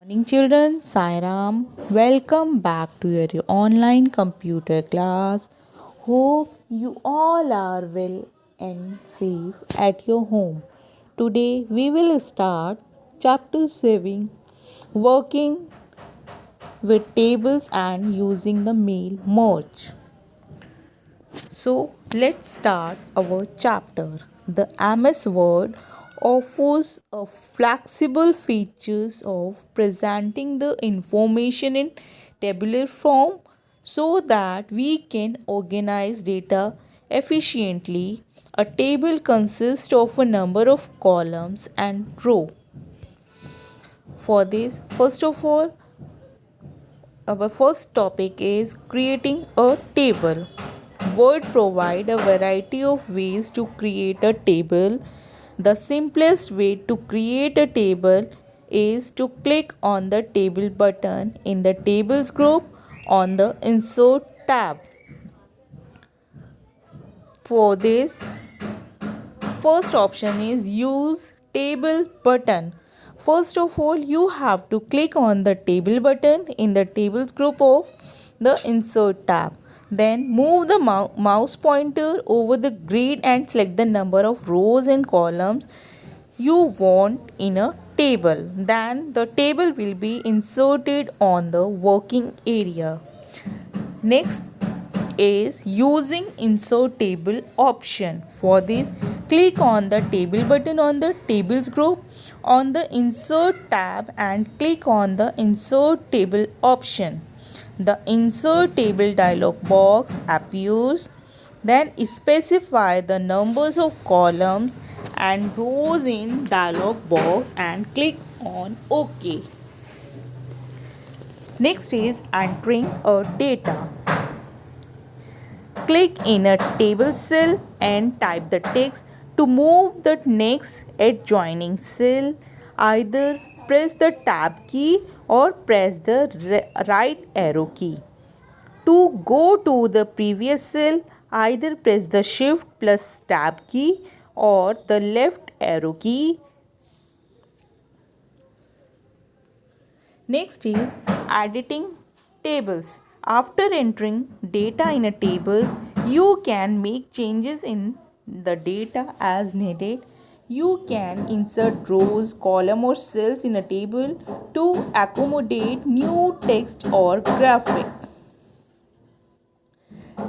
Morning children, Sairam. Welcome back to your online computer class. Hope you all are well and safe at your home. Today we will start chapter 7, working with tables and using the mail merge. So let's start our chapter. The MS Word offers a flexible features of presenting the information in tabular form so that we can organize data efficiently. A table consists of a number of columns and row. For this, first of all, our first topic is creating a table. Word provide a variety of ways to create a table. The simplest way to create a table is to click on the table button in the tables group on the insert tab. For this, first option is use table button. First of all, you have to click on the table button in the tables group of the insert tab. Then move the mouse pointer over the grid and select the number of rows and columns you want in a table. Then the table will be inserted on the working area. Next is using insert table option. For this, click on the table button on the tables group on the insert tab and click on the insert table option. The insert table dialog box appears. Then specify the numbers of columns and rows in dialog box and click on OK. Next is entering a data. Click in a table cell and type the text. To move the next adjoining cell, either press the tab key or press the right arrow key. To go to the previous cell, either press the shift plus tab key or the left arrow key. Next is editing tables. After entering data in a table, you can make changes in the data as needed. You can insert rows, column or cells in a table to accommodate new text or graphics.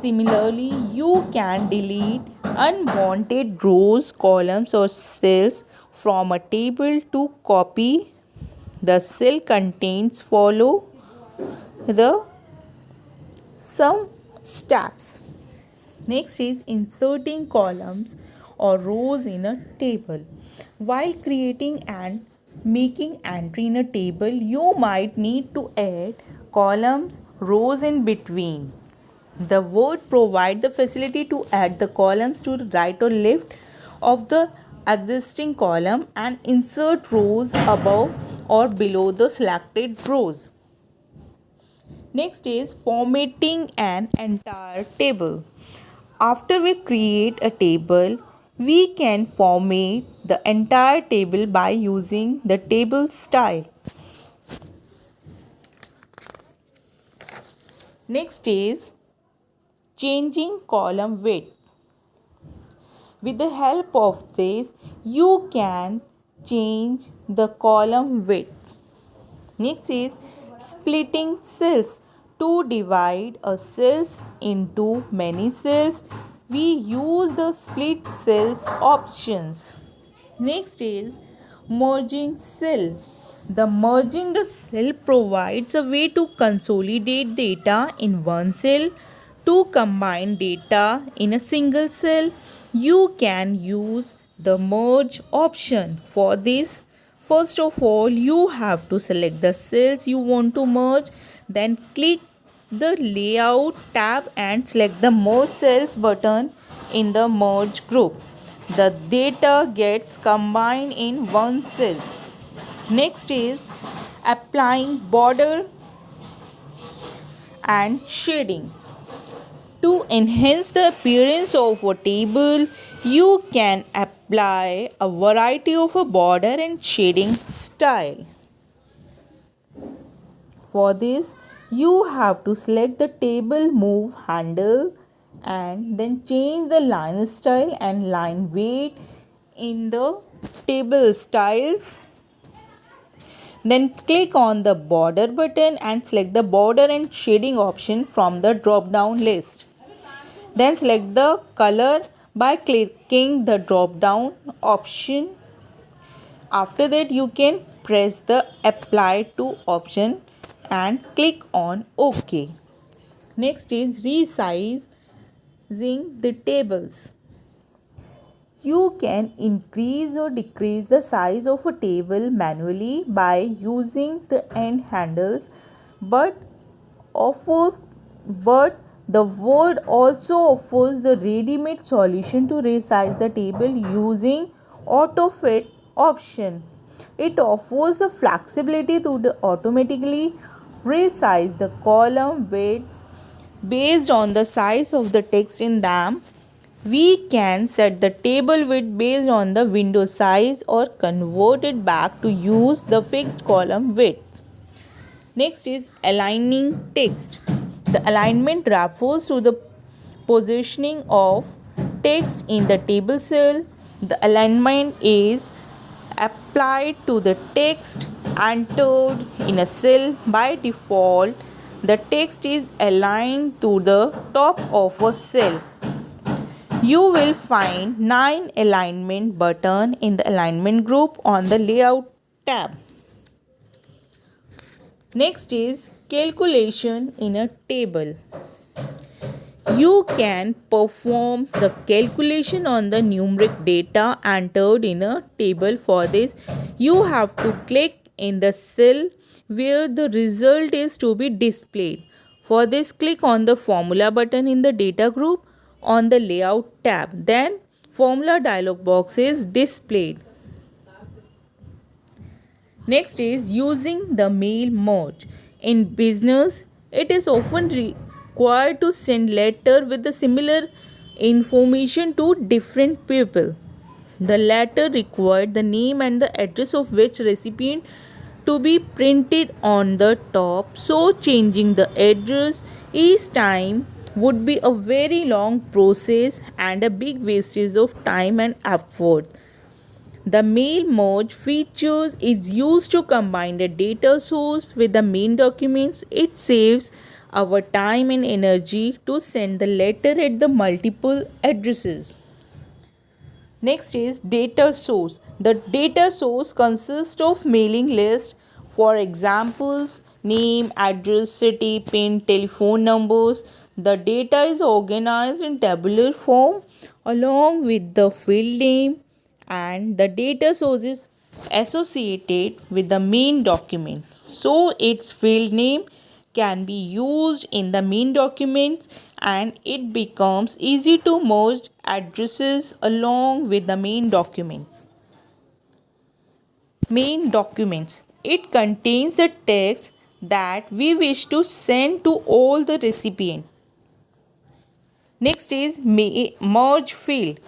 Similarly, you can delete unwanted rows, columns or cells from a table to copy the cell contains. Follow the some steps. Next is inserting columns or rows in a table. While creating and making entry in a table, you might need to add columns, rows in between. The Word provides the facility to add the columns to the right or left of the existing column and insert rows above or below the selected rows. Next is formatting an entire table. After we create a table, we can format the entire table by using the table style. Next is changing column width. With the help of this, you can change the column width. Next is splitting cells. To divide a cells into many cells, we use the split cells options. Next is merging cell. The merging the cell provides a way to consolidate data in one cell. To combine data in a single cell, you can use the merge option. For this, first of all, you have to select the cells you want to merge, then click the layout tab and select the merge cells button in the merge group. The data gets combined in one cell. Next is applying border and shading. To enhance the appearance of a table, you can apply a variety of a border and shading style. For this, you have to select the table move handle and then change the line style and line weight in the table styles. Then click on the border button and select the border and shading option from the drop down list. Then select the color by clicking the drop down option. After that, you can press the apply to option and click on OK. Next is resizing the tables. You can increase or decrease the size of a table manually by using the end handles, but the Word also offers the ready-made solution to resize the table using AutoFit option. It offers the flexibility to automatically resize the column widths based on the size of the text in them. We can set the table width based on the window size or convert it back to use the fixed column width. Next is aligning text. The alignment refers to the positioning of text in the table cell. The alignment is applied to the text entered in a cell. By default, the text is aligned to the top of a cell. You will find 9 alignment buttons in the alignment group on the layout tab. Next is calculation in a table. You can perform the calculation on the numeric data entered in a table. For this, you have to click in the cell where the result is to be displayed. For this, click on the formula button in the data group on the layout tab. Then formula dialog box is displayed. Next is using the mail merge. In business, it is often required to send letter with the similar information to different people. The letter required the name and the address of which recipient to be printed on the top. So changing the address each time would be a very long process and a big wastage of time and effort. The mail merge feature is used to combine the data source with the main documents. It saves our time and energy to send the letter at the multiple addresses. Next is data source. The data source consists of mailing list, for examples, name, address, city, PIN, telephone numbers. The data is organized in tabular form along with the field name, and the data source is associated with the main document, so its field name can be used in the main documents and it becomes easy to merge addresses along with the main documents. Main documents, it contains the text that we wish to send to all the recipient. Next is merge field.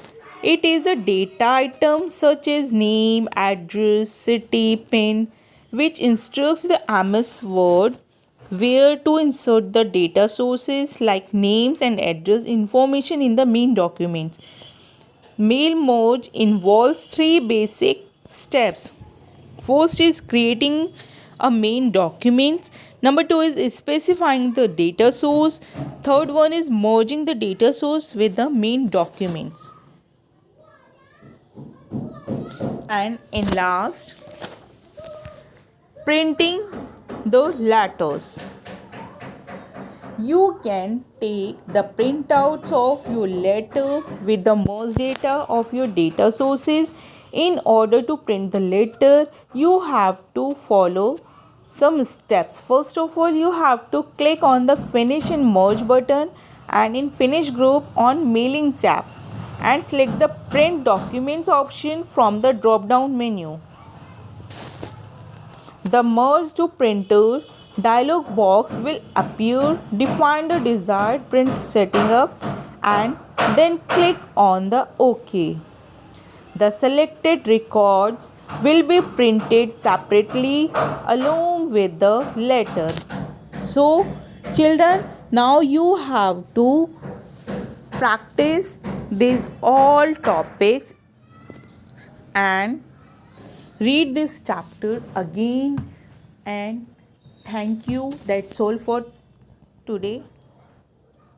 It is a data item such as name, address, city, PIN, which instructs the MS Word where to insert the data sources like names and address information in the main documents. Mail merge involves 3 basic steps. First is creating a main document. Number 2 is specifying the data source. Third one is merging the data source with the main documents. And in last, printing the letters. You can take the printouts of your letter with the merged data of your data sources. In order to print the letter, you have to follow some steps. First of all, you have to click on the finish and merge button and in finish group on mailing tab and select the print documents option from the drop down menu. The merge to printer dialog box will appear. Define the desired print setting up and then click on the OK. The selected records will be printed separately along with the letter. So children, now you have to practice these all topics and read this chapter again. And thank you. That's all for today.